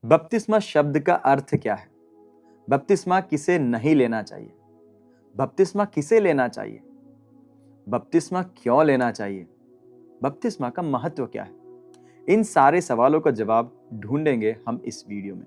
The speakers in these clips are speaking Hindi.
बपतिस्मा शब्द का अर्थ क्या है? बपतिस्मा किसे नहीं लेना चाहिए? बपतिस्मा किसे लेना चाहिए? बपतिस्मा क्यों लेना चाहिए? बपतिस्मा का महत्व क्या है? इन सारे सवालों का जवाब ढूंढेंगे हम इस वीडियो में।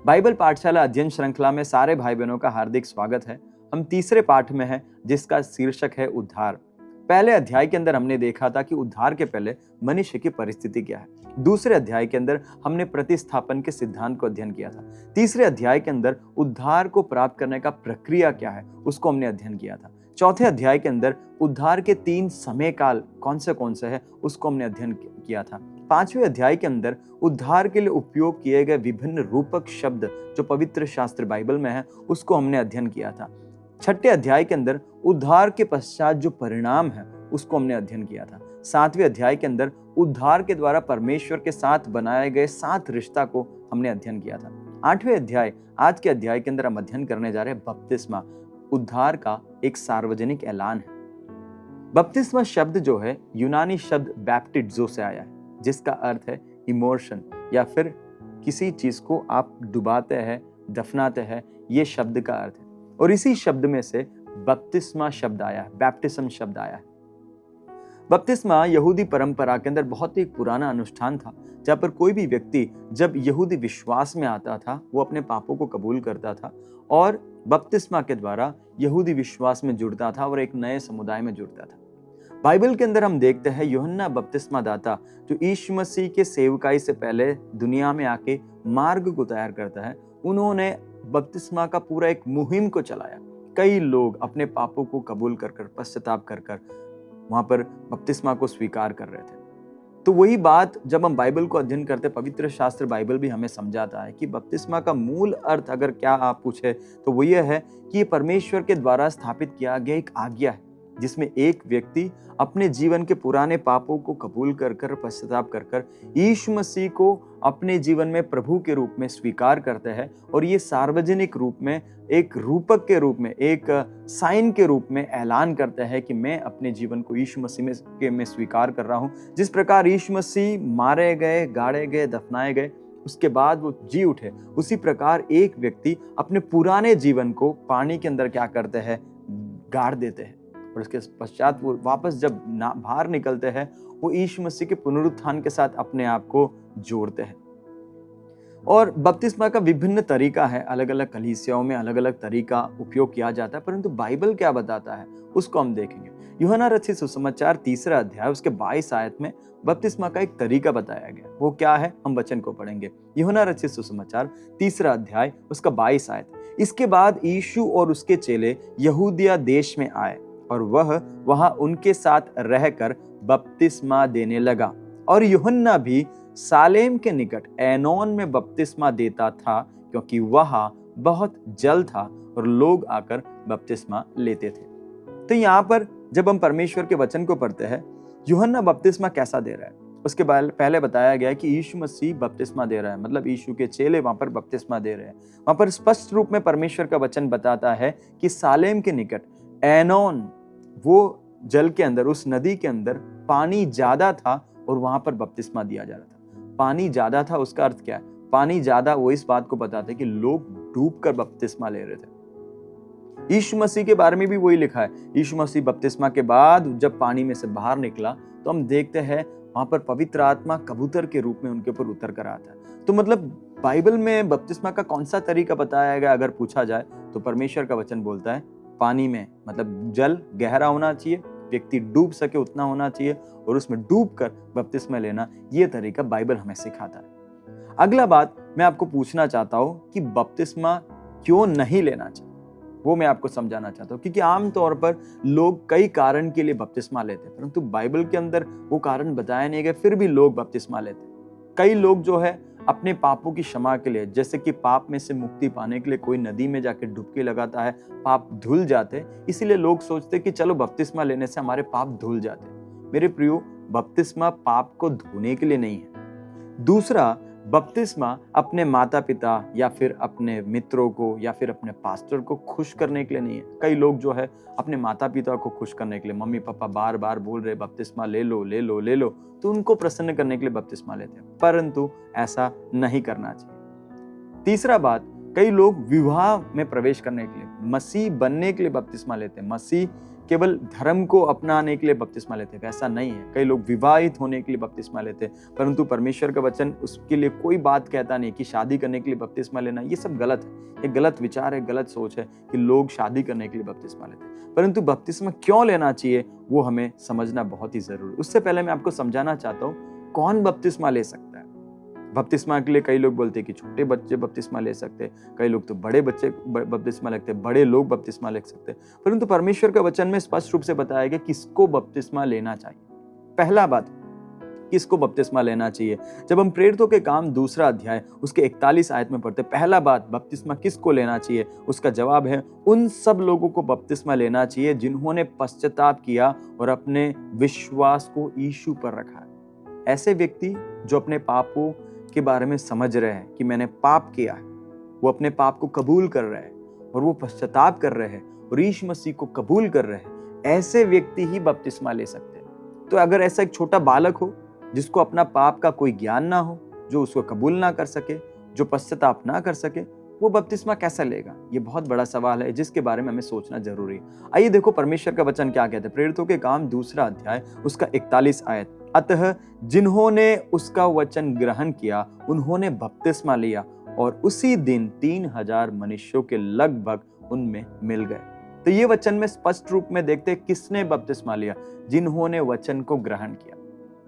बाइबल पाठशाला अध्ययन श्रृंखला में सारे भाई बहनों का हार्दिक स्वागत है। हम तीसरे पाठ में हैं जिसका शीर्षक है उद्धार। पहले अध्याय के अंदर हमने देखा था कि उद्धार के पहले मनुष्य की परिस्थिति क्या है। दूसरे अध्याय के अंदर हमने प्रतिस्थापन के सिद्धांत को अध्ययन किया था। तीसरे अध्याय के अंदर उद्धार को प्राप्त करने का प्रक्रिया क्या है उसको हमने अध्ययन किया था। चौथे अध्याय के अंदर उद्धार के 3 समय काल कौन से है उसको हमने अध्ययन किया था। 5वें अध्याय के अंदर उद्धार के लिए उपयोग किए गए विभिन्न रूपक शब्द जो पवित्र शास्त्र बाइबल में है उसको हमने अध्ययन किया था। 6ठे अध्याय के अंदर उद्धार के पश्चात जो परिणाम है उसको हमने अध्ययन किया था। 7वें अध्याय के अंदर उद्धार के द्वारा परमेश्वर के साथ बनाए गए 7 रिश्ता को हमने अध्ययन किया था। 8वें अध्याय आज के अध्याय के अंदर हम अध्ययन करने जा रहे हैं बपतिस्मा, उद्धार का एक सार्वजनिक ऐलान है। बपतिस्मा शब्द जो है यूनानी शब्द बैप्टिज़ो से आया है जिसका अर्थ है इमोशन या फिर किसी चीज को आप डुबाते हैं, दफनाते हैं, ये शब्द का अर्थ है। और इसी शब्द में से बपतिस्मा शब्द आया है, बैप्टिज्म शब्द आया है। बपतिस्मा यहूदी परंपरा के अंदर बहुत ही पुराना अनुष्ठान था जहाँ पर कोई भी व्यक्ति जब यहूदी विश्वास में आता था वो अपने पापों को कबूल करता था और बपतिस्मा के द्वारा यहूदी विश्वास में जुड़ता था और एक नए समुदाय में जुड़ता था। बाइबल के अंदर हम देखते हैं यूहन्ना बपतिस्मा दाता जो यीशु मसीह के सेवकाई से पहले दुनिया में आके मार्ग को तैयार करता है, उन्होंने बपतिस्मा का पूरा एक मुहिम को चलाया। कई लोग अपने पापों को कबूल कर पश्चाताप कर वहां पर बपतिस्मा को स्वीकार कर रहे थे। तो वही बात जब हम बाइबल को अध्ययन करते, पवित्र शास्त्र बाइबल भी हमें समझाता है कि बपतिस्मा का मूल अर्थ अगर क्या आप पूछे तो वो ये है कि ये परमेश्वर के द्वारा स्थापित किया गया एक आज्ञा है जिसमें एक व्यक्ति अपने जीवन के पुराने पापों को कबूल कर पश्चाताप कर यीशु मसीह को अपने जीवन में प्रभु के रूप में स्वीकार करते हैं और ये सार्वजनिक रूप में एक रूपक के रूप में, एक साइन के रूप में ऐलान करते हैं कि मैं अपने जीवन को यीशु मसीह में स्वीकार कर रहा हूँ। जिस प्रकार यीशु मसीह मारे गए, गाड़े गए, दफनाए गए, उसके बाद वो जी उठे, उसी प्रकार एक व्यक्ति अपने पुराने जीवन को पानी के अंदर क्या करते हैं, गाड़ देते हैं और उसके पश्चात वो वापस जब बाहर निकलते हैं वो यीशु मसीह के पुनरुत्थान के साथ अपने आप को जोड़ते हैं। और बपतिस्मा का विभिन्न तरीका है, अलग अलग कलीसियाओं में अलग अलग तरीका उपयोग किया जाता है, परंतु बाइबल क्या बताता है उसको हम देखेंगे। यूहन्ना रचित सुसमाचार 3 अध्याय उसके 22 आयत में बपतिस्मा का एक तरीका बताया गया। वो क्या है, हम वचन को पढ़ेंगे। यूहन्ना रचित सुसमाचार 3 अध्याय उसका 22 आयत। इसके बाद यीशु और उसके चेले यहूदिया देश में आए और वह वहां उनके साथ रहकर बपतिस्मा देने लगा। और यूहन्ना भी सालेम के निकट एनोन में बपतिस्मा देता था क्योंकि वहां बहुत जल था और लोग आकर बपतिस्मा लेते थे। तो यहाँ पर जब हम परमेश्वर के वचन को पढ़ते हैं, यूहन्ना बपतिस्मा कैसा दे रहा है उसके पहले बताया गया कि यीशु मसीह बपतिस्मा दे रहा है, मतलब यीशु के चेले वहां पर बपतिस्मा दे रहे हैं। वहां पर स्पष्ट रूप में परमेश्वर का वचन बताता है कि सालेम के निकट एनोन, वो जल के अंदर, उस नदी के अंदर पानी ज्यादा था और वहां पर बपतिस्मा दिया जा रहा था। पानी ज्यादा था उसका अर्थ क्या है? पानी ज्यादा वो इस बात को बताते कि लोग डूबकर बपतिस्मा ले रहे थे। यीशु मसीह के बारे में भी वही लिखा है। यीशु मसीह बपतिस्मा के बाद जब पानी में से बाहर निकला तो हम देखते हैं वहां पर पवित्र आत्मा कबूतर के रूप में उनके ऊपर उतर कर आता है। तो मतलब बाइबल में बपतिस्मा का कौन सा तरीका बताया गया अगर पूछा जाए तो परमेश्वर का वचन बोलता है पानी में, मतलब जल गहरा होना चाहिए, व्यक्ति डूब सके उतना होना चाहिए और उसमें डूबकर बपतिस्मा लेना, ये तरीका बाइबल हमें सिखाता है। अगला बात मैं आपको पूछना चाहता हूँ कि बपतिस्मा क्यों नहीं लेना चाहिए, वो मैं आपको समझाना चाहता हूँ। क्योंकि आमतौर पर लोग कई कारण के लिए बपतिस्मा लेते हैं, परंतु बाइबल के अंदर वो कारण बताया नहीं गए, फिर भी लोग बपतिस्मा लेते हैं। कई लोग जो है अपने पापों की क्षमा के लिए, जैसे कि पाप में से मुक्ति पाने के लिए कोई नदी में जाके डुबकी लगाता है, पाप धुल जाते, इसीलिए लोग सोचते कि चलो बपतिस्मा लेने से हमारे पाप धुल जाते। मेरे प्रियो, बपतिस्मा पाप को धोने के लिए नहीं है। दूसरा, बपतिस्मा अपने माता पिता या फिर अपने मित्रों को या फिर अपने पास्टर को खुश करने के लिए नहीं है। कई लोग जो है अपने माता पिता को खुश करने के लिए, मम्मी पापा बार बार बोल रहे बपतिस्मा ले लो ले लो ले लो, तो उनको प्रसन्न करने के लिए बपतिस्मा लेते हैं, परंतु ऐसा नहीं करना चाहिए। तीसरा बात, कई लोग विवाह में प्रवेश करने के लिए, मसीह बनने के लिए बपतिस्मा लेते हैं, मसीह केवल धर्म को अपनाने के लिए बपतिस्मा लेते हैं, वैसा नहीं है। कई लोग विवाहित होने के लिए बपतिस्मा लेते हैं, परंतु परमेश्वर का वचन उसके लिए कोई बात कहता नहीं कि शादी करने के लिए बपतिस्मा लेना। ये सब गलत है, ये गलत विचार है, गलत सोच है कि लोग शादी करने के लिए बपतिस्मा लेते हैं। परंतु बपतिस्मा क्यों लेना चाहिए वो हमें समझना बहुत ही जरूरी है। उससे पहले मैं आपको समझाना चाहता हूँ कौन बपतिस्मा ले सकता है। बपतिस्मा के लिए कई लोग बोलते हैं कि छोटे बच्चे बपतिस्मा ले सकते हैं, कई लोग तो बड़े बच्चे बपतिस्मा लगते हैं, बड़े लोग बपतिस्मा ले सकते हैं, परंतु परमेश्वर का वचन में स्पष्ट रूप से बताया गया किसको बपतिस्मा लेना चाहिए। पहला बात, किसको बपतिस्मा लेना चाहिए। जब हम प्रेरितों के काम 2 अध्याय उसके 41 आयत में पढ़ते, पहला बात बपतिस्मा किसको लेना चाहिए, उसका जवाब है उन सब लोगों को बपतिस्मा लेना चाहिए जिन्होंने पश्चाताप किया और अपने विश्वास को यीशु पर रखा है। ऐसे व्यक्ति जो अपने पापों के बारे में समझ रहे हैं कि मैंने पाप किया है, वो अपने पाप को कबूल कर रहे हैं और वो पश्चाताप कर रहे हैं और यीशु मसीह को कबूल कर रहे हैं, ऐसे व्यक्ति ही बपतिस्मा ले सकते हैं। तो अगर ऐसा एक छोटा बालक हो जिसको अपना पाप का कोई ज्ञान ना हो, जो उसको कबूल ना कर सके, जो पश्चाताप ना कर सके, वो बपतिस्मा कैसा लेगा? ये बहुत बड़ा सवाल है जिसके बारे में हमें सोचना जरूरी है। आइए देखो परमेश्वर का वचन क्या कहते हैं। प्रेरितों के काम 2 अध्याय उसका 41 आयत, अतः जिन्होंने उसका वचन ग्रहण किया उन्होंने बपतिस्मा लिया और उसी दिन 3000 मनुष्यों के लगभग उनमें मिल गए। तो ये वचन में स्पष्ट रूप में देखते किसने बपतिस्मा लिया, जिन्होंने वचन को ग्रहण किया।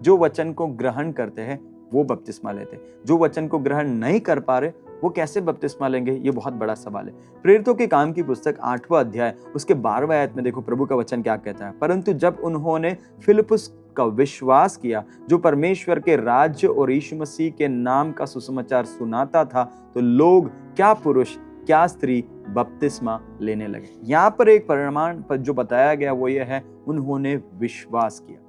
जो वचन को ग्रहण करते हैं वो बपतिस्मा लेते हैं, जो वचन को ग्रहण नहीं कर पा रहे वो कैसे बपतिस्मा लेंगे? ये बहुत बड़ा सवाल है। प्रेरितों के काम की पुस्तक 8वां अध्याय उसके 12वें आयत में देखो प्रभु का वचन क्या कहता है, परंतु जब उन्होंने फिलिप्पुस का विश्वास किया जो परमेश्वर के राज्य और यीशु मसीह के नाम का सुसमाचार सुनाता था, तो लोग क्या पुरुष क्या स्त्री बपतिस्मा लेने लगे। यहाँ पर एक परिणाम पर जो बताया गया वो ये है, उन्होंने विश्वास किया।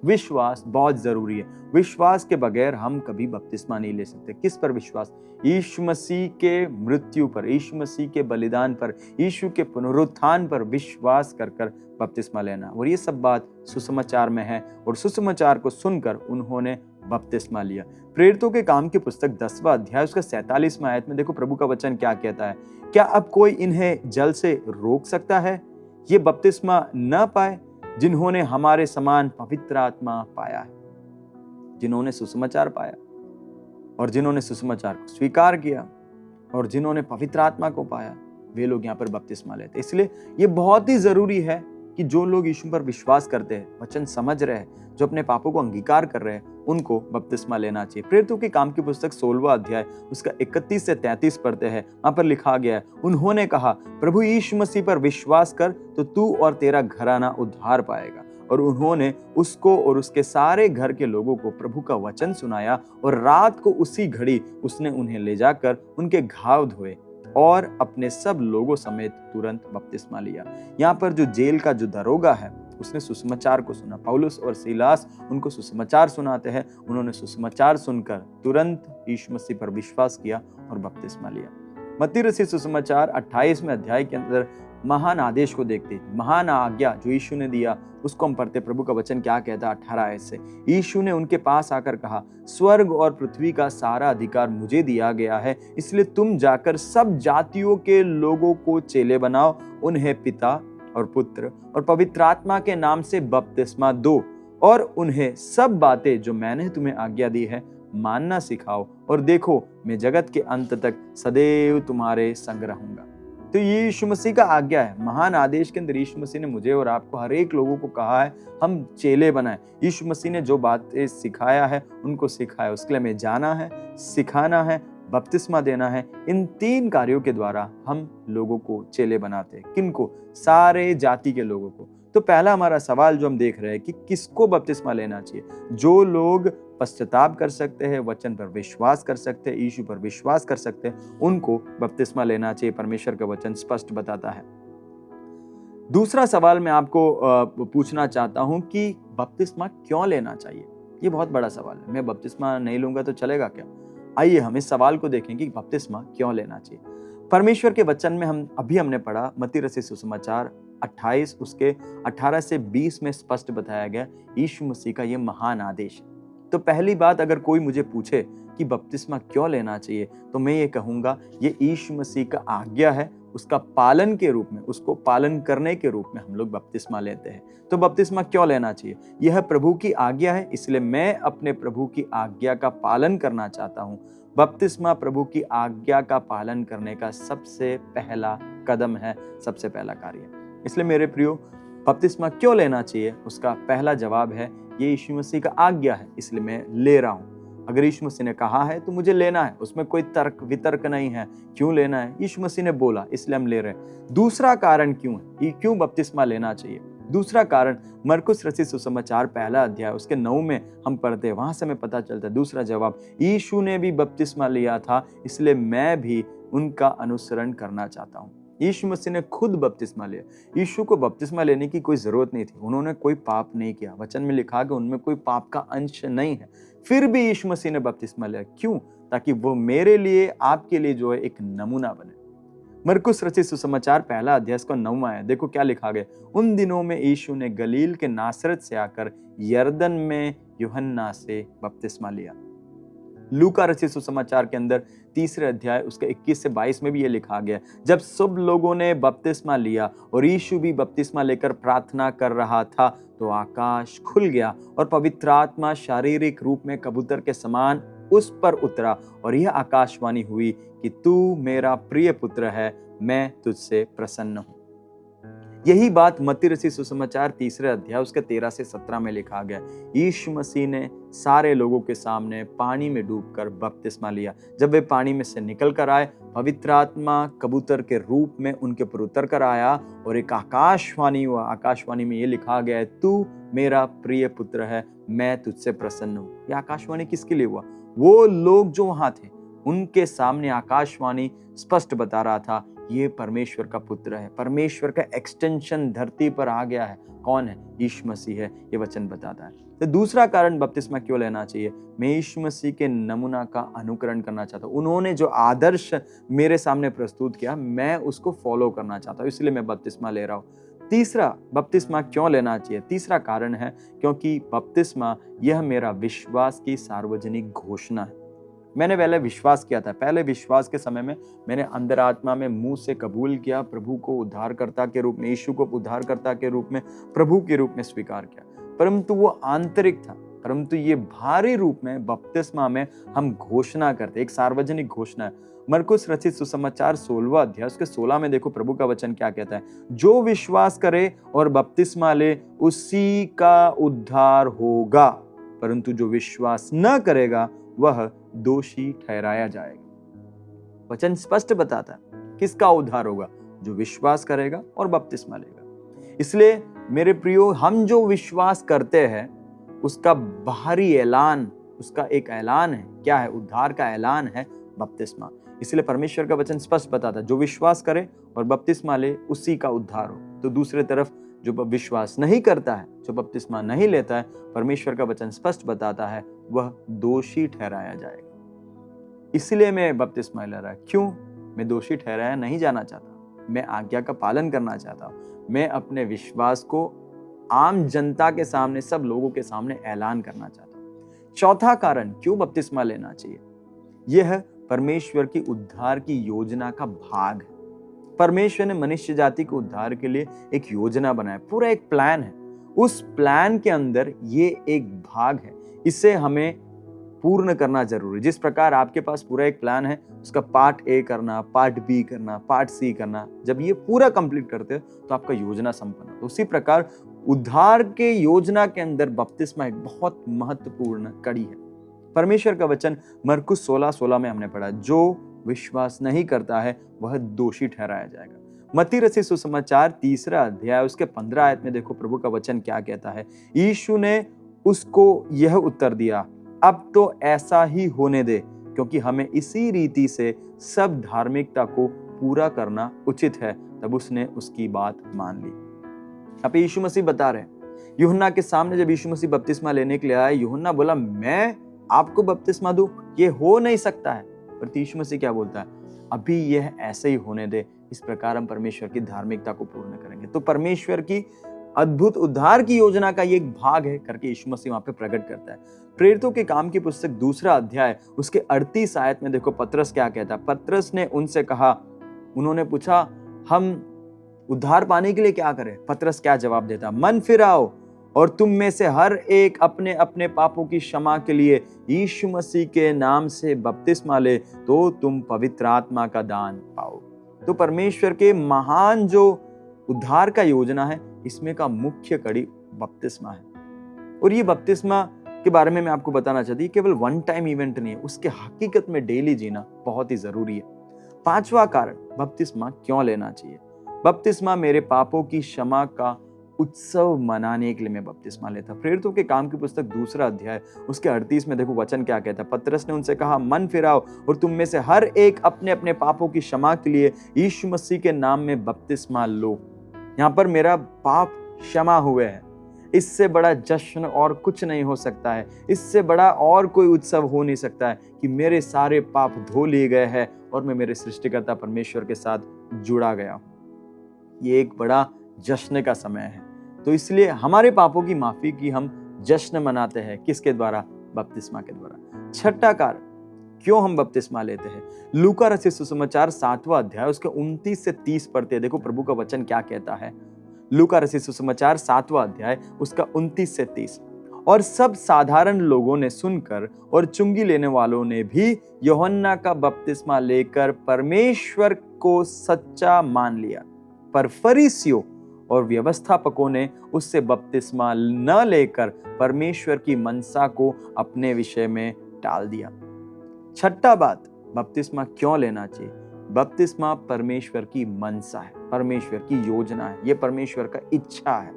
विश्वास बहुत जरूरी है। विश्वास के बगैर हम कभी बपतिस्मा नहीं ले सकते। किस पर विश्वास? यीशु मसीह के मृत्यु पर, यीशु मसीह के बलिदान पर, यीशु के पुनरुत्थान पर विश्वास कर कर बपतिस्मा लेना। और ये सब बात सुसमाचार में है और सुसमाचार को सुनकर उन्होंने बपतिस्मा लिया। प्रेरितों के काम की पुस्तक 10वां अध्याय उसका 47वां आयत में देखो प्रभु का वचन क्या कहता है, क्या अब कोई इन्हें जल से रोक सकता है? ये बपतिस्मा न पाए जिन्होंने हमारे समान पवित्र आत्मा पाया है। जिन्होंने सुसमाचार पाया और जिन्होंने सुसमाचार को स्वीकार किया और जिन्होंने पवित्र आत्मा को पाया, वे लोग यहाँ पर बपतिस्मा लेते। इसलिए ये बहुत ही जरूरी है कि जो लोग यीशु पर विश्वास करते हैं, वचन समझ रहे हैं, जो अपने पापों को अंगीकार कर रहे हैं, उनको बपतिस्मा लेना चाहिए। प्रेरितों के काम की पुस्तक 16वां अध्याय उसका 31 से 33 पढ़ते हैं। वहां पर लिखा गया है, उन्होंने कहा प्रभु यीशु मसीह पर विश्वास कर तो तू और तेरा घराना उद्धार पाएगा। और उन्होंने उसको और उसके सारे घर के लोगों को प्रभु का वचन सुनाया और रात को उसी घड़ी उसने उन्हें ले जाकर उनके घाव धोए और अपने सब लोगों समेत तुरंत बपतिस्मा लिया। यहाँ पर जो जेल का जो दरोगा है उसने सुसमाचार को सुना। पौलुस और सीलास उनको सुसमाचार सुनाते हैं। उन्होंने सुसमाचार सुनकर तुरंत यीशु मसीह पर विश्वास किया और बपतिस्मा लिया। मत्ती रचित सुसमाचार 28वें अध्याय के अंदर महान आदेश को देखते, महान आज्ञा जो यीशु ने दिया उसको हम पढ़ते। प्रभु का वचन क्या कहता है 18 आयत से, यीशु ने उनके पास आकर कहा, स्वर्ग और पृथ्वी का सारा अधिकार मुझे दिया गया है, इसलिए तुम जाकर सब जातियों के लोगों को चेले बनाओ, उन्हें पिता और पुत्र और पवित्र आत्मा के नाम से बपतिस्मा दो और उन्हें सब बातें जो मैंने तुम्हें आज्ञा दी है मानना सिखाओ, और देखो मैं जगत के अंत तक सदैव तुम्हारे संग रहूंगा। तो ये यीशु मसीह का आज्ञा है। महान आदेश के अंदर यीशु मसीह ने मुझे और आपको हर एक लोगों को कहा है हम चेले बनाएं। यीशु मसीह ने जो बातें सिखाया है उनको सिखाया, उसके लिए हमें जाना है, सिखाना है, बपतिस्मा देना है। इन 3 कार्यों के द्वारा हम लोगों को चेले बनाते हैं। किनको? सारे जाति के लोगों को। तो पहला हमारा सवाल जो हम देख रहे हैं कि किसको बपतिस्मा लेना चाहिए? जो लोग पश्चाताप कर सकते हैं, वचन पर विश्वास कर सकते हैं, यीशु पर विश्वास कर सकते हैं, उनको बपतिस्मा लेना चाहिए। परमेश्वर का वचन स्पष्ट बताता है। दूसरा सवाल मैं आपको पूछना चाहता हूं कि बपतिस्मा क्यों लेना चाहिए। ये बहुत बड़ा सवाल है। मैं बपतिस्मा नहीं लूंगा तो चलेगा क्या? आइए हम इस सवाल को देखें कि बपतिस्मा क्यों लेना चाहिए। परमेश्वर के वचन में हमने पढ़ा, मत्ती रचित सुसमाचार 28 उसके 18 से 20 में स्पष्ट बताया गया यीशु मसीह का ये महान आदेश है। तो पहली बात, अगर कोई मुझे पूछे कि बपतिस्मा क्यों लेना चाहिए, तो मैं ये कहूंगा ये यीशु मसीह का आज्ञा है, उसका पालन के रूप में, उसको पालन करने के रूप में हम लोग बपतिस्मा लेते हैं। तो बपतिस्मा क्यों लेना चाहिए? यह प्रभु की आज्ञा है, इसलिए मैं अपने प्रभु की आज्ञा का पालन करना चाहता हूँ। बपतिस्मा प्रभु की आज्ञा का पालन करने का सबसे पहला कदम है, सबसे पहला कार्य। इसलिए मेरे प्रियो, बपतिस्मा क्यों लेना चाहिए? उसका पहला जवाब है ये यीशु मसीह का आज्ञा है, इसलिए मैं ले रहा हूँ। अगर यीशु मसीह ने कहा है तो मुझे लेना है, उसमें कोई तर्क वितर्क नहीं है। क्यों लेना है? यीशु मसीह ने बोला, इसलिए हम ले रहे हैं। दूसरा कारण क्यों है, क्यों बपतिस्मा लेना चाहिए? दूसरा कारण मरकुस रचित सुसमाचार पहला अध्याय उसके 9 में हम पढ़ते हैं, वहां से हमें पता चलता है दूसरा जवाब, यीशु ने भी बपतिस्मा लिया था, इसलिए मैं भी उनका अनुसरण करना चाहता हूँ। यीशु मसीह ने खुद बपतिस्मा लिया। यीशु को बपतिस्मा लेने की कोई जरूरत नहीं थी, उन्होंने कोई पाप नहीं किया, वचन में लिखा कि उनमें कोई पाप का अंश नहीं है, फिर भी यीशु मसीह ने बपतिस्मा लिया। क्यों? ताकि वो मेरे लिए, आपके लिए जो है एक नमूना बने। मरकुस रचित सुसमाचार पहला अध्याय का 9वां है, देखो क्या लिखा गया। उन दिनों में यीशु ने गलील के नासरत से आकर यरदन में यूहन्ना से बपतिस्मा लिया। लूका रचित सुसमाचार के अंदर तीसरे अध्याय उसके 21 से 22 में भी ये लिखा गया, जब सब लोगों ने बपतिस्मा लिया और यीशु भी बपतिस्मा लेकर प्रार्थना कर रहा था तो आकाश खुल गया और पवित्र आत्मा शारीरिक रूप में कबूतर के समान उस पर उतरा और यह आकाशवाणी हुई कि तू मेरा प्रिय पुत्र है, मैं तुझसे प्रसन्न हूं। यही बात मत्ती रचित सुसमाचार तीसरे अध्याय उसके 13 से 17 में लिखा गया। यीशु मसीह ने सारे लोगों के सामने पानी में डूबकर बपतिस्मा लिया। जब वे पानी में से निकल कर आए, पवित्र आत्मा कबूतर के रूप में उनके पर उतर कर आया और एक आकाशवाणी हुआ। आकाशवाणी में ये लिखा गया है, तू मेरा प्रिय पुत्र है, मैं तुझसे प्रसन्न हूँ। यह आकाशवाणी किसके लिए हुआ? वो लोग जो वहां थे उनके सामने आकाशवाणी स्पष्ट बता रहा था, ये परमेश्वर का पुत्र है, परमेश्वर का एक्सटेंशन धरती पर आ गया है। कौन है? यीशु मसीह है, ये वचन बताता है। तो दूसरा कारण बपतिस्मा क्यों लेना चाहिए, मैं यीशु मसीह के नमूना का अनुकरण करना चाहता हूँ। उन्होंने जो आदर्श मेरे सामने प्रस्तुत किया, मैं उसको फॉलो करना चाहता हूँ, इसलिए मैं बपतिस्मा ले रहा हूँ। तीसरा, बपतिस्मा क्यों लेना चाहिए? तीसरा कारण है क्योंकि बपतिस्मा यह मेरा विश्वास की सार्वजनिक घोषणा है। मैंने पहले विश्वास किया था, पहले विश्वास के समय में मैंने अंदर आत्मा में मुंह से कबूल किया, प्रभु को उद्धारकर्ता के रूप में, यीशु को उद्धारकर्ता के रूप में, प्रभु के रूप में स्वीकार किया, परंतु वो आंतरिक था। परंतु ये बाहरी रूप में बपतिस्मा में हम घोषणा करते, एक सार्वजनिक घोषणा है। मरकुस रचित सुसमाचार 16वां अध्याय उसके 16 में देखो प्रभु का वचन क्या कहता है, जो विश्वास करे और बपतिस्मा ले उसी का उद्धार होगा, परंतु जो विश्वास न करेगा वह दोषी ठहराया जाएगा। वचन स्पष्ट बताता है किसका उद्धार होगा, जो विश्वास करेगा और बपतिस्मा लेगा। इसलिए मेरे प्रियो, हम जो विश्वास करते हैं उसका बाहरी ऐलान, उसका एक ऐलान है। क्या है? उद्धार का ऐलान है बपतिस्मा। इसलिए परमेश्वर का वचन स्पष्ट बताता है, जो विश्वास करे और बपतिस्मा ले उसी का उद्धार हो। तो दूसरी तरफ जो विश्वास नहीं करता है, जो बपतिस्मा नहीं लेता है, परमेश्वर का वचन स्पष्ट बताता है वह दोषी ठहराया जाएगा। इसलिए मैं बपतिस्मा ले रहा। क्यों? मैं दोषी ठहराया नहीं जाना चाहता, मैं आज्ञा का पालन करना चाहता हूँ। मैं अपने विश्वास को आम जनता के सामने, सब लोगों के सामने ऐलान करना चाहता हूँ। चौथा कारण क्यों बपतिस्मा लेना चाहिए, यह परमेश्वर की उद्धार की योजना का भाग है। परमेश्वर ने मनुष्य जाति के उद्धार के लिए एक योजना बनाया, पूरा एक प्लान है। उस प्लान के अंदर ये एक भाग है, इसे हमें पूर्ण करना जरूरी। जिस प्रकार आपके पास पूरा एक प्लान है, उसका पार्ट ए करना, पार्ट बी करना, पार्ट सी करना, जब ये पूरा कंप्लीट करते हो तो आपका योजना संपन्न। तो उसी प्रकार उद्धार के योजना के अंदर बपतिस्मा एक बहुत महत्वपूर्ण कड़ी है। परमेश्वर का वचन मरकुस 16:16 में हमने पढ़ा, जो विश्वास नहीं करता है वह दोषी ठहराया जाएगा। मत्ती रचित सुसमाचार 3 अध्याय उसके 15 आयत में देखो प्रभु का वचन क्या कहता है। यीशु ने उसको यह उत्तर दिया, अब तो ऐसा ही होने दे, क्योंकि हमें इसी रीति से सब धार्मिकता को पूरा करना उचित है। तब उसने उसकी बात मान ली। अब यीशु मसीह बता रहे हैं, यूहन्ना के सामने जब यीशु मसीह बपतिस्मा लेने के लिए आया, यूहन्ना बोला मैं आपको बपतिस्मा दूं, ये हो नहीं सकता है। पर यीशु मसीह क्या बोलता है, अभी यह ऐसे ही होने दे, इस प्रकार हम परमेश्वर की धार्मिकता को पूर्ण करेंगे। तो परमेश्वर की अद्भुत उद्धार की योजना का ये एक भाग है करके यीशु मसीह वहां पे प्रकट करता है। प्रेरितों के काम की पुस्तक 2 अध्याय उसके 38 आयत में देखो पतरस क्या कहता है। पतरस ने उनसे कहा, उन्होंने पूछा हम उद्धार पाने के लिए क्या करें? पतरस क्या जवाब देता, मन फिराओ और तुम में से हर एक अपने अपने पापों की क्षमा के लिए यीशु मसीह के नाम से बपतिस्मा ले, तो तुम पवित्र आत्मा का दान पाओ। तो परमेश्वर के महान जो उद्धार का योजना है, इसमें का मुख्य कड़ी बपतिस्मा है। और ये बपतिस्मा के बारे में मैं आपको बताना चाहती हूँ, केवल वन टाइम इवेंट नहीं है, उसके हकीकत में डेली जीना बहुत ही जरूरी है। 5वां कारण, बपतिस्मा क्यों लेना चाहिए। बपतिस्मा मेरे पापों की क्षमा का उत्सव मनाने के लिए मैं बपतिस्मा लेता। प्रेरितों के काम की पुस्तक 2 अध्याय उसके 38 में देखो वचन क्या कहता है। पतरस ने उनसे कहा, मन फिराओ और तुम में से हर एक अपने अपने पापों की क्षमा के लिए यीशु मसीह के नाम में बपतिस्मा लो। यहाँ पर मेरा पाप क्षमा हुए हैं, इससे बड़ा जश्न और कुछ नहीं हो सकता है, इससे बड़ा और कोई उत्सव हो नहीं सकता है कि मेरे सारे पाप धो लिए गए हैं और मैं मेरे सृष्टिकर्ता परमेश्वर के साथ जुड़ा गया हूं। ये एक बड़ा जश्न का समय है। तो इसलिए हमारे पापों की माफी की हम जश्न मनाते हैं, किसके द्वारा? बपतिस्मा के द्वारा। 6वां कारण, क्यों हम बपतिस्मा लेते हैं। लूका रचित सुसमाचार 7वां अध्याय उसके 29 से 30 पढ़ते, देखो प्रभु का वचन क्या कहता है। लूका रचित सुसमाचार 7वां अध्याय उसका 29 से 30। और सब साधारण लोगों ने सुनकर और चुंगी लेने वालों ने भी यूहन्ना का बपतिस्मा लेकर परमेश्वर को सच्चा मान लिया, पर फरीसियों और व्यवस्थापकों ने उससे बपतिस्मा न लेकर परमेश्वर की मनसा को अपने विषय में टाल दिया। 6वां बात, बपतिस्मा क्यों लेना चाहिए। बपतिस्मा परमेश्वर की मनसा है, परमेश्वर की योजना है, यह परमेश्वर का इच्छा है।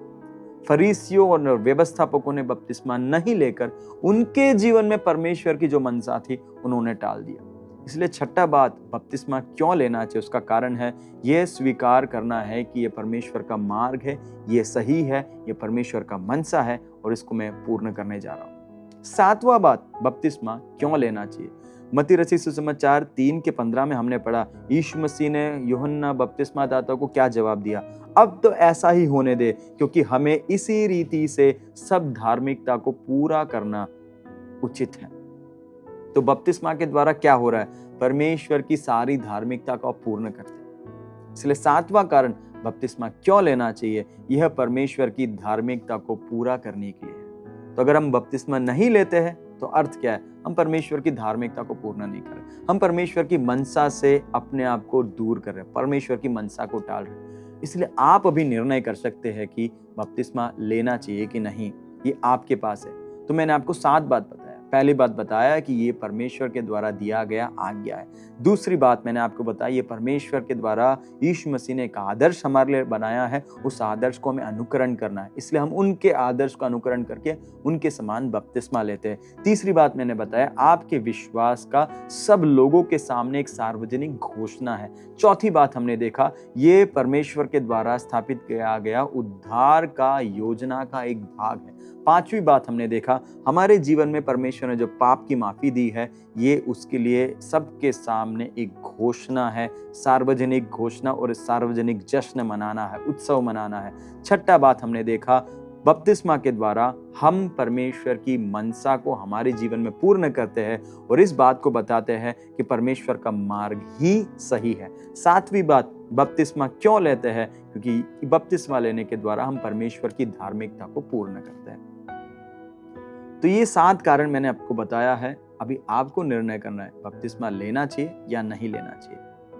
फरीसियों और व्यवस्थापकों ने बपतिस्मा नहीं लेकर उनके जीवन में परमेश्वर की जो मनसा थी उन्होंने टाल दिया। इसलिए 6वां बात, बपतिस्मा क्यों लेना चाहिए, उसका कारण है यह स्वीकार करना है कि यह परमेश्वर का मार्ग है, यह सही है, यह परमेश्वर का मनसा है और इसको मैं पूर्ण करने जा रहा हूं। 7वां बात, बपतिस्मा क्यों लेना चाहिए। मत्ती रचित सुसमाचार 3:15 में हमने पढ़ा, यीशु मसीह ने यूहन्ना बपतिस्मा दाता को क्या जवाब दिया, अब तो ऐसा ही होने दे, क्योंकि हमें इसी रीति से सब धार्मिकता को पूरा करना उचित है। तो बपतिस्मा के द्वारा क्या हो रहा है, परमेश्वर की सारी धार्मिकता को पूर्ण करते हैं। इसलिए 7वां कारण बपतिस्मा क्यों लेना चाहिए, यह परमेश्वर की धार्मिकता को पूरा करने के लिए है। तो अगर हम बपतिस्मा नहीं लेते हैं तो अर्थ क्या है, हम परमेश्वर की धार्मिकता को पूर्ण नहीं कर रहे, हम परमेश्वर की मनसा से अपने आप को दूर कर रहे हैं, परमेश्वर की मनसा को टाल रहे हैं। इसलिए आप अभी निर्णय कर सकते हैं कि बपतिस्मा लेना चाहिए कि नहीं, ये आपके पास है। तो मैंने आपको 7 बात बताया। पहली बात बताया कि ये परमेश्वर के द्वारा दिया गया आज्ञा है। दूसरी बात मैंने आपको बताई, ये परमेश्वर के द्वारा यीशु मसीह ने एक आदर्श हमारे लिए बनाया है, उस आदर्श को हमें अनुकरण करना है, इसलिए हम उनके आदर्श का अनुकरण करके उनके समान बपतिस्मा लेते हैं। तीसरी बात मैंने बताया, आपके विश्वास का सब लोगों के सामने एक सार्वजनिक घोषणा है। चौथी बात हमने देखा, ये परमेश्वर के द्वारा स्थापित किया गया उद्धार का योजना का एक भाग है। पांचवी बात हमने देखा, हमारे जीवन में परमेश्वर ने जो पाप की माफी दी है, ये उसके लिए सबके सामने एक घोषणा है, सार्वजनिक घोषणा, और सार्वजनिक जश्न मनाना है, उत्सव मनाना है। छठा बात हमने देखा, बपतिस्मा के द्वारा हम परमेश्वर की मनसा को हमारे जीवन में पूर्ण करते हैं और इस बात को बताते हैं कि परमेश्वर का मार्ग ही सही है। सातवीं बात, बपतिस्मा क्यों लेते हैं, क्योंकि बपतिस्मा लेने के द्वारा हम परमेश्वर की धार्मिकता को पूर्ण करते हैं। तो ये 7 कारण मैंने आपको बताया है। अभी आपको निर्णय करना है, बपतिस्मा लेना चाहिए या नहीं लेना चाहिए।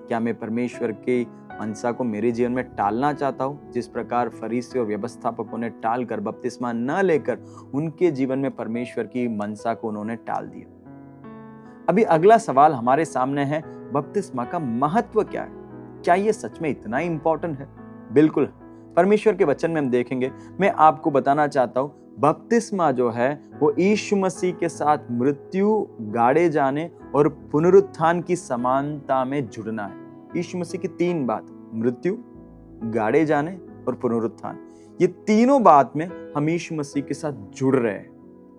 क्या मैं परमेश्वर के मनसा को मेरे जीवन में टालना चाहता हूं, जिस प्रकार फरीसी और व्यवस्थापकों ने टाल कर बपतिस्मा न लेकर उनके जीवन में परमेश्वर की मनसा को उन्होंने टाल दिया। अभी अगला सवाल हमारे सामने है, बपतिस्मा का महत्व क्या है, क्या ये सच में इतना इंपॉर्टेंट है? बिल्कुल, परमेश्वर के वचन में हम देखेंगे। मैं आपको बताना चाहता हूं, बपतिस्मा जो है वो यीशु मसीह के साथ मृत्यु, गाड़े जाने और पुनरुत्थान की समानता में जुड़ना है। यीशु मसीह की 3 बात, मृत्यु, गाड़े जाने और पुनरुत्थान, ये तीनों बात में हम यीशु मसीह के साथ जुड़ रहे हैं।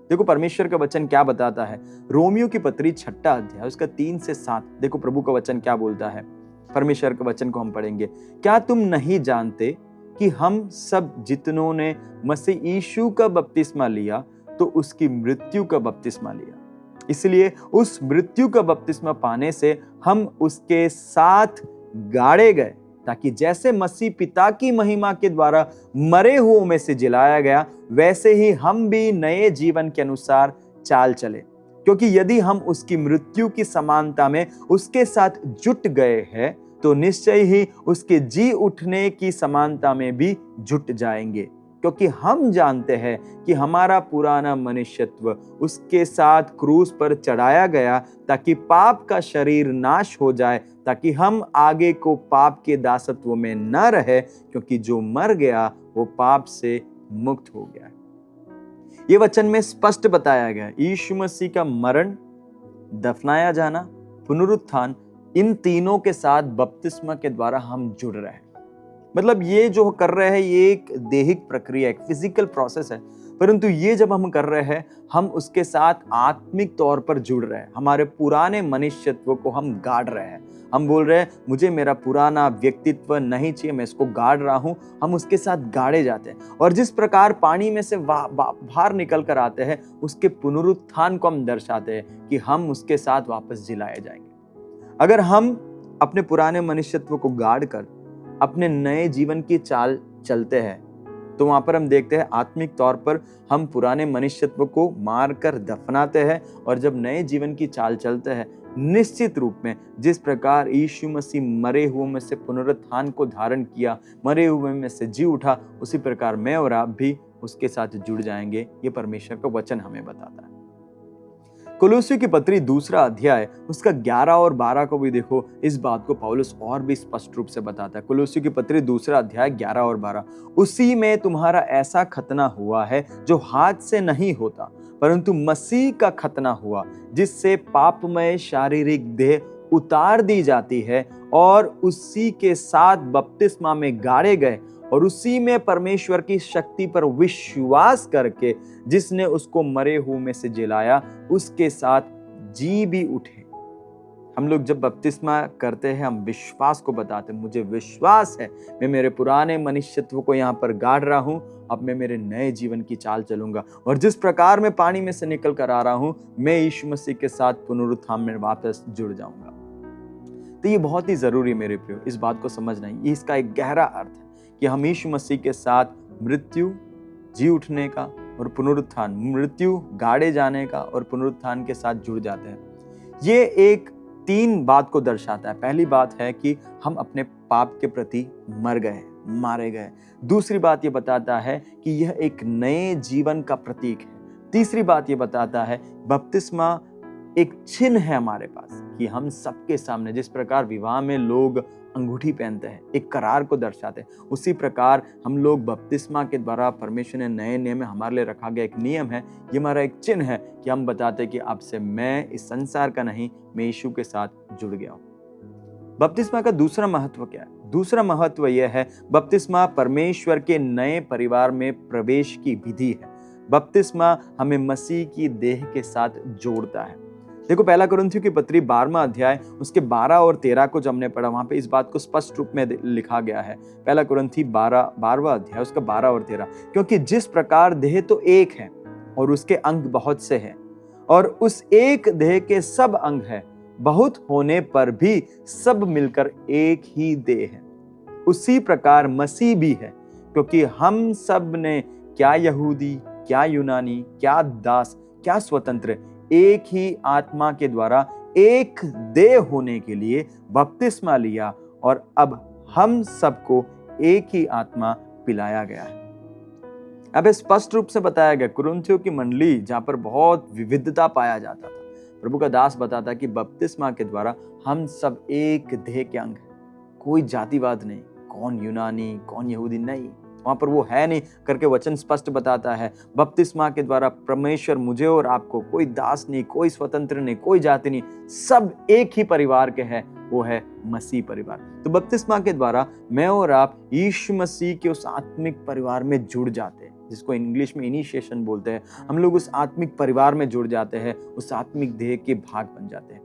देखो परमेश्वर का वचन क्या बताता है, रोमियो की पत्री 6 अध्याय उसका 3 से 7, देखो प्रभु का वचन क्या बोलता है। परमेश्वर के वचन को हम पढ़ेंगे। क्या तुम नहीं जानते कि हम सब जितनों ने मसीह यीशु का बपतिस्मा लिया तो उसकी मृत्यु का बपतिस्मा लिया, इसलिए उस मृत्यु का बपतिस्मा पाने से हम उसके साथ गाड़े गए, ताकि जैसे मसीह पिता की महिमा के द्वारा मरे हुओं में से जिलाया गया, वैसे ही हम भी नए जीवन के अनुसार चाल चले। क्योंकि यदि हम उसकी मृत्यु की समानता में उसके साथ जुट गए हैं, तो निश्चय ही उसके जी उठने की समानता में भी जुट जाएंगे। क्योंकि हम जानते हैं कि हमारा पुराना मनुष्यत्व उसके साथ क्रूस पर चढ़ाया गया, ताकि पाप का शरीर नाश हो जाए, ताकि हम आगे को पाप के दासत्व में न रहे, क्योंकि जो मर गया वो पाप से मुक्त हो गया। ये वचन में स्पष्ट बताया गया, यीशु मसीह का मरण, दफनाया जाना, पुनरुत्थान, इन तीनों के साथ बपतिस्मा के द्वारा हम जुड़ रहे हैं। मतलब ये जो कर रहे हैं ये एक दैहिक प्रक्रिया, एक फिजिकल प्रोसेस है, परंतु ये जब हम कर रहे हैं हम उसके साथ आत्मिक तौर पर जुड़ रहे हैं। हमारे पुराने मनुष्यत्व को हम गाड़ रहे हैं। हम बोल रहे हैं मुझे मेरा पुराना व्यक्तित्व नहीं चाहिए, मैं इसको गाड़ रहा हूं। हम उसके साथ गाड़े जाते हैं और जिस प्रकार पानी में से बाहर निकल कर आते हैं, उसके पुनरुत्थान को हम दर्शाते हैं कि हम उसके साथ वापस जिलाए जाएंगे। अगर हम अपने पुराने मनुष्यत्व को गाड़ कर अपने नए जीवन की चाल चलते हैं, तो वहां पर हम देखते हैं आत्मिक तौर पर हम पुराने मनुष्यत्व को मार कर दफनाते हैं, और जब नए जीवन की चाल चलते हैं, निश्चित रूप में जिस प्रकार यीशु मसीह मरे हुए में से पुनरुत्थान को धारण किया, मरे हुए में से जी उठा, उसी प्रकार मैं और आप भी उसके साथ जुड़ जाएंगे। ये परमेश्वर का वचन हमें बताता है। कोलोसियों की पत्री 2 अध्याय उसका 11 और 12 को भी देखो, इस बात को पौलुस और भी स्पष्ट रूप से बताता है। कोलोसियों की पत्री 2 अध्याय 11 और 12, उसी में तुम्हारा ऐसा खतना हुआ है जो हाथ से नहीं होता, परंतु मसीह का खतना हुआ, जिससे पापमय शारीरिक देह उतार दी जाती है और उसी के साथ बपतिस्मा में गाड़े गए, और उसी में परमेश्वर की शक्ति पर विश्वास करके जिसने उसको मरे हुए में से जिलाया, उसके साथ जी भी उठे। हम लोग जब बपतिस्मा करते हैं हम विश्वास को बताते हैं, मुझे विश्वास है मैं मेरे पुराने मनुष्यत्व को यहाँ पर गाड़ रहा हूँ, अब मैं मेरे नए जीवन की चाल चलूंगा, और जिस प्रकार मैं पानी में से निकल कर आ रहा हूँ, मैं यीशु मसीह के साथ पुनरुत्थान में वापस जुड़ जाऊंगा। तो ये बहुत ही जरूरी है मेरे प्रियो, इस बात को समझना। ये इसका एक गहरा अर्थ है कि हम यीशु मसीह के साथ मृत्यु, जी उठने का और पुनरुत्थान, मृत्यु, गाड़े जाने का और पुनरुत्थान के साथ जुड़ जाते हैं। ये एक 3 बात को दर्शाता है। पहली बात है कि हम अपने पाप के प्रति मर गए, मारे गए। दूसरी बात ये बताता है कि यह एक नए जीवन का प्रतीक है। तीसरी बात ये बताता है बपतिस्मा एक चिन्ह है हमारे पास कि हम सबके सामने, जिस प्रकार विवाह में लोग अंगूठी पहनते हैं, एक करार को दर्शाते हैं, उसी प्रकार हम लोग बपतिस्मा के द्वारा परमेश्वर ने नए नियम में हमारे लिए रखा गया एक नियम है, ये हमारा एक चिन्ह है कि हम बताते हैं कि अब से मैं इस संसार का नहीं, मैं यीशु के साथ जुड़ गया हूं। बपतिस्मा का दूसरा महत्व क्या है? दूसरा महत्व यह है, बपतिस्मा परमेश्वर के नए परिवार में प्रवेश की विधि है। बपतिस्मा हमें मसीह की देह के साथ जोड़ता है। देखो पहला कुरिन्थियों की पत्री 12वां अध्याय उसके 12 और 13 को जब हमने पढ़ा, वहां पे इस बात को स्पष्ट रूप में लिखा गया है। पहला कुरिन्थी 12वां अध्याय उसका 12 और 13, क्योंकि जिस प्रकार देह तो एक है और उसके अंग बहुत से हैं, और उस एक देह के सब अंग है, बहुत होने पर भी सब मिलकर एक ही देह है, उसी प्रकार मसीह भी है। क्योंकि हम सब ने, क्या यहूदी, क्या यूनानी, क्या दास, क्या स्वतंत्र, एक ही आत्मा के द्वारा एक देह होने के लिए बपतिस्मा लिया, और अब हम सबको एक ही आत्मा पिलाया गया है। अब स्पष्ट रूप से बताया गया, कुरिन्थियों की मंडली जहां पर बहुत विविधता पाया जाता था, प्रभु का दास बताता कि बपतिस्मा के द्वारा हम सब एक देह के अंग हैं। कोई जातिवाद नहीं, कौन यूनानी, कौन यहूदी नहीं, वहां पर वो है नहीं करके वचन स्पष्ट बताता है। बपतिस्मा के द्वारा परमेश्वर मुझे और आपको, कोई दास नहीं, कोई स्वतंत्र नहीं, कोई जाति नहीं, सब एक ही परिवार के हैं, वो है मसीह परिवार। तो बपतिस्मा के द्वारा मैं और आप यीशु मसीह के उस आत्मिक परिवार में जुड़ जाते हैं, जिसको इंग्लिश में इनिशिएशन बोलते हैं। हम लोग उस आत्मिक परिवार में जुड़ जाते हैं, उस आत्मिक देह के भाग बन जाते हैं।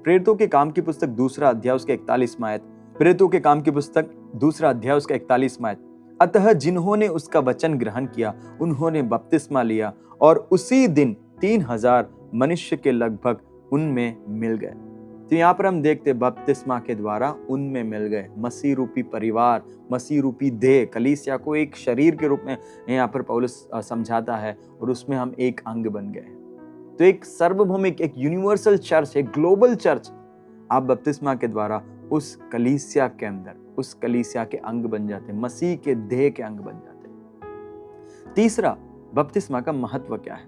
प्रेरितों के काम की पुस्तक 2 अध्याय उसका 41वां आयत, प्रेरितों के काम की पुस्तक 2 अध्याय उसका 41वां आयत, अतः जिन्होंने उसका वचन ग्रहण किया उन्होंने बपतिस्मा लिया और उसी दिन 3000 मनुष्य के लगभग उनमें मिल गए। तो यहाँ पर हम देखते बपतिस्मा के द्वारा उनमें मिल गए। मसीह रूपी परिवार, मसीह रूपी देह, कलीसिया को एक शरीर के रूप में यहाँ पर पौलुस समझाता है और उसमें हम एक अंग बन गए। तो एक सार्वभौमिक, एक यूनिवर्सल चर्च, एक ग्लोबल चर्च, आप बपतिस्मा के द्वारा उस कलीसिया के अंदर, उस कलीसिया के अंग बन जाते हैं, मसीह के देह के अंग बन जाते हैं। तीसरा, बपतिस्मा का महत्व क्या है?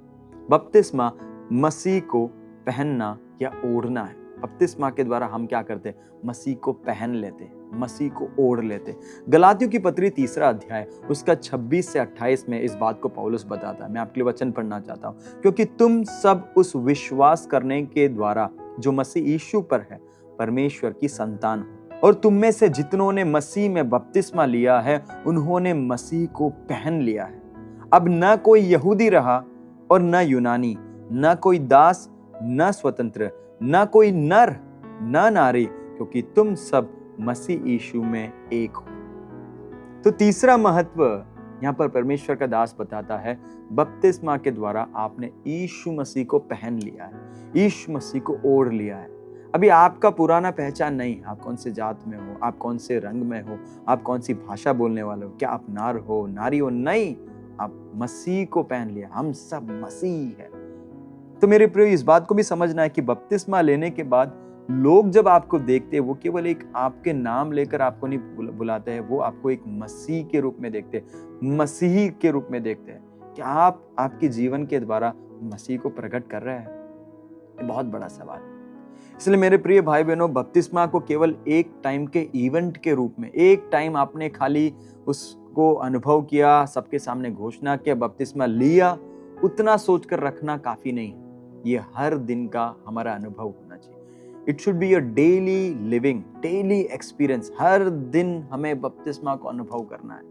बपतिस्मा मसीह को पहनना या ओढ़ना है। बपतिस्मा के द्वारा हम क्या करते हैं? मसीह को पहन लेते हैं, मसीह को ओढ़ लेते हैं। गलातियों की पत्री 3 अध्याय उसका 26 से 28 में इस बात को पौलुस बताता है। मैं आपके लिए वचन पढ़ना चाहता हूं। क्योंकि तुम सब उस विश्वास करने के द्वारा जो मसीह यीशु पर है, परमेश्वर की संतान हो, और तुम में से जितनों ने मसीह में बपतिस्मा लिया है उन्होंने मसीह को पहन लिया है। अब न कोई यहूदी रहा और न यूनानी, न कोई दास न स्वतंत्र, न कोई नर न नारी, क्योंकि तुम सब मसीह यीशु में एक हो। तो तीसरा महत्व यहाँ पर परमेश्वर का दास बताता है, बपतिस्मा के द्वारा आपने यीशु मसीह को पहन लिया है, यीशु मसीह को ओढ़ लिया है। अभी आपका पुराना पहचान नहीं, आप कौन से जात में हो, आप कौन से रंग में हो, आप कौन सी भाषा बोलने वाले हो, क्या आप नार हो नारी हो, नहीं, आप मसीह को पहन लिया। हम सब मसीह है। तो मेरे प्रिय, इस बात को भी समझना है कि बपतिस्मा लेने के बाद लोग जब आपको देखते हैं, वो केवल एक आपके नाम लेकर आपको नहीं बुलाते हैं, वो आपको एक मसीह के रूप में देखते हैं, मसीही के रूप में देखते हैं। क्या आप आपके जीवन के द्वारा मसीह को प्रकट कर रहे हैं? ये बहुत बड़ा सवाल है। इसलिए मेरे प्रिय भाई बहनों, बपतिस्मा को केवल एक टाइम के इवेंट के रूप में, एक टाइम आपने खाली उसको अनुभव किया, सबके सामने घोषणा किया, बपतिस्मा लिया, उतना सोचकर रखना काफी नहीं है। ये हर दिन का हमारा अनुभव होना चाहिए। It should be a daily living, daily experience. हर दिन हमें बपतिस्मा को अनुभव करना है।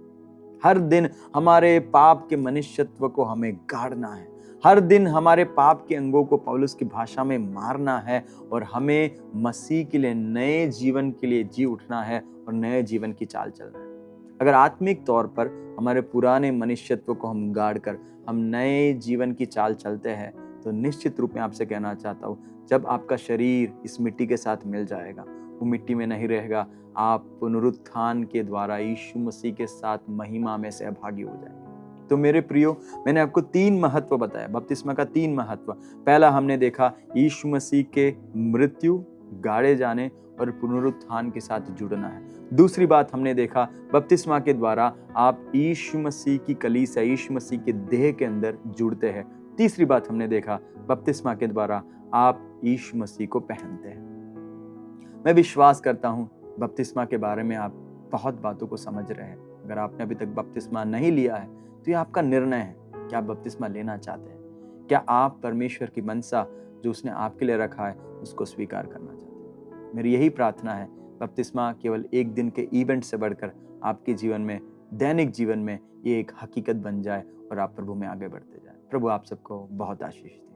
हर दिन हमारे पाप के मनुष्यत्व को हमें गाड़ना है। हर दिन हमारे पाप के अंगों को पौलुस की भाषा में मारना है और हमें मसीह के लिए, नए जीवन के लिए जी उठना है और नए जीवन की चाल चलना है। अगर आत्मिक तौर पर हमारे पुराने मनुष्यत्व को हम गाड़ कर हम नए जीवन की चाल चलते हैं, तो निश्चित रूप में आपसे कहना चाहता हूँ, जब आपका शरीर इस मिट्टी के साथ मिल जाएगा, वो मिट्टी में नहीं रहेगा, आप पुनरुत्थान के द्वारा यीशु मसीह के साथ महिमा में सहभागी हो जाएंगे। तो मेरे प्रियो, मैंने आपको 3 महत्व बताया, बपतिस्मा का 3 महत्व। पहला हमने देखा यीशु मसीह के मृत्यु, गाड़े जाने और पुनरुत्थान के साथ जुड़ना है। दूसरी बात हमने देखा, बपतिस्मा के द्वारा आप यीशु मसीह की कलीसिया, यीशु मसीह के देह के अंदर जुड़ते हैं। तीसरी बात हमने देखा, बपतिस्मा के द्वारा आप यीशु मसीह को पहनते हैं। मैं विश्वास करता हूं बपतिस्मा के बारे में आप बहुत बातों को समझ रहे हैं। अगर आपने अभी तक बपतिस्मा नहीं लिया है, तो ये आपका निर्णय है कि आप बपतिस्मा लेना चाहते हैं। क्या आप परमेश्वर की मनसा जो उसने आपके लिए रखा है, उसको स्वीकार करना चाहते हैं? मेरी यही प्रार्थना है, बपतिस्मा केवल एक दिन के इवेंट से बढ़कर आपके जीवन में, दैनिक जीवन में ये एक हकीकत बन जाए और आप प्रभु में आगे बढ़ते जाएं। प्रभु आप सबको बहुत आशीष दे।